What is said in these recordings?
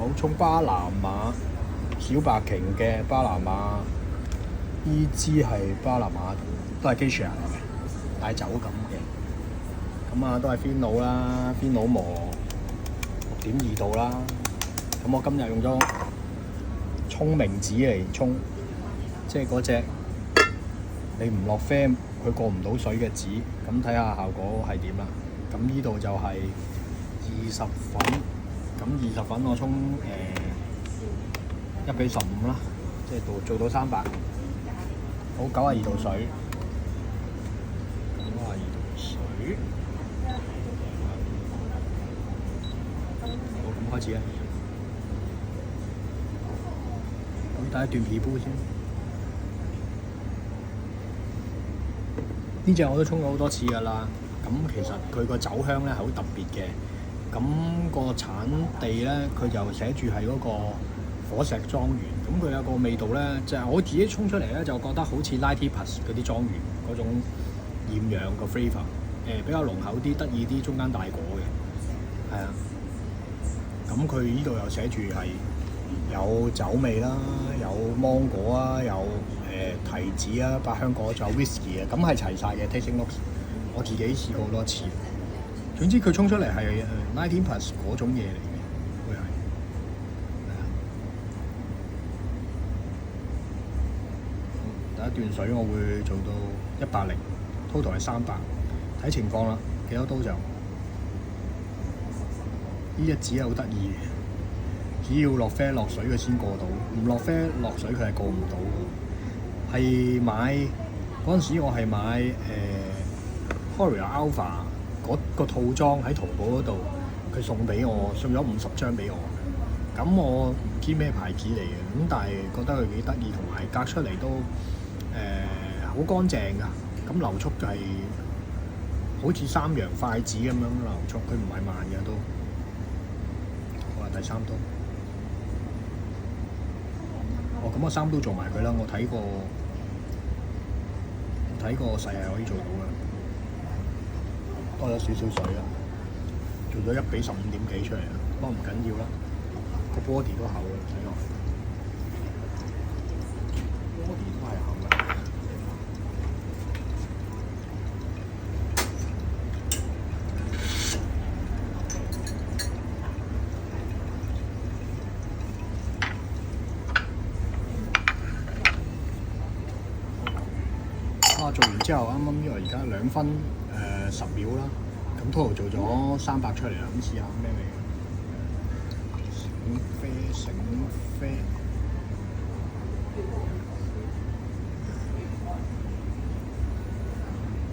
好沖巴拿馬小白鯨嘅巴拿馬，呢支係巴拿馬，都係 Geisha 嚟嘅，帶酒感嘅。咁啊，都係 Fino 啦，Fino 磨6.2度啦。咁我今日用咗聰明紙嚟沖，即係嗰隻你唔落啡佢過唔到水嘅紙。咁睇下效果係點啦。咁呢度就係20粉，咁20粉我沖1:15啦，即係做到300。好，92度水，92度水。好，咁開始啦。咁打一段皮膚先。呢隻我都沖咗好多次㗎啦。咁其實佢個酒香咧係好特別嘅。咁個產地咧，佢就寫住係嗰個火石莊園。咁佢有個味道咧，就係我自己沖出嚟咧，就覺得好似 Ninety Plus 嗰啲莊園嗰種厭氧個 flavour，比較濃厚啲、得意啲，中間帶果嘅，係啊。咁佢呢度又寫住係有酒味啦，有芒果啊，有提子啊、百香果，仲有 whisky 啊，咁係齊晒嘅 tasting notes。我自己試過好多次。總之佢沖出嚟係19 plus 嗰種嘢嚟嘅，會係。第一段水我會做到180，total 係300，睇情況啦，幾多刀就。呢隻紙係好得意嘅，只要落啡落水佢先過到，唔落啡落水佢係過唔到。係買嗰陣時我係買Corio Alpha 嗰個套裝喺淘寶嗰度，佢送俾我，送咗50張俾我。咁我唔知咩牌子嚟嘅，咁但係覺得佢幾得意，同埋隔出嚟都好乾淨㗎。咁流速就係好似三洋筷子咁樣流速，佢唔係慢嘅都。好啦，第3刀。咁我3刀做埋佢啦，我睇過細係可以做到嘅。多咗少少水啦，做咗1:15點幾出嚟啦，不過唔緊要啦，個 body 都厚啦，睇落 body 都係厚嘅。做完之後，啱啱因為而家2分10秒啦，咁 total 做咗300出嚟啦，咁試下咩味？醒啡，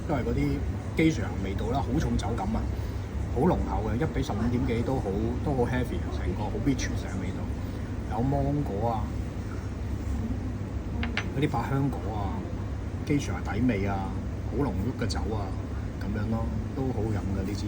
都係嗰啲機場味道啦，好重酒感啊，好濃厚嘅，1:15點幾都好 heavy， 成個好 rich 成個味道，有芒果啊，嗰啲百香果啊。機場底味啊，好濃郁嘅酒啊，咁樣咯，都好飲嘅呢支。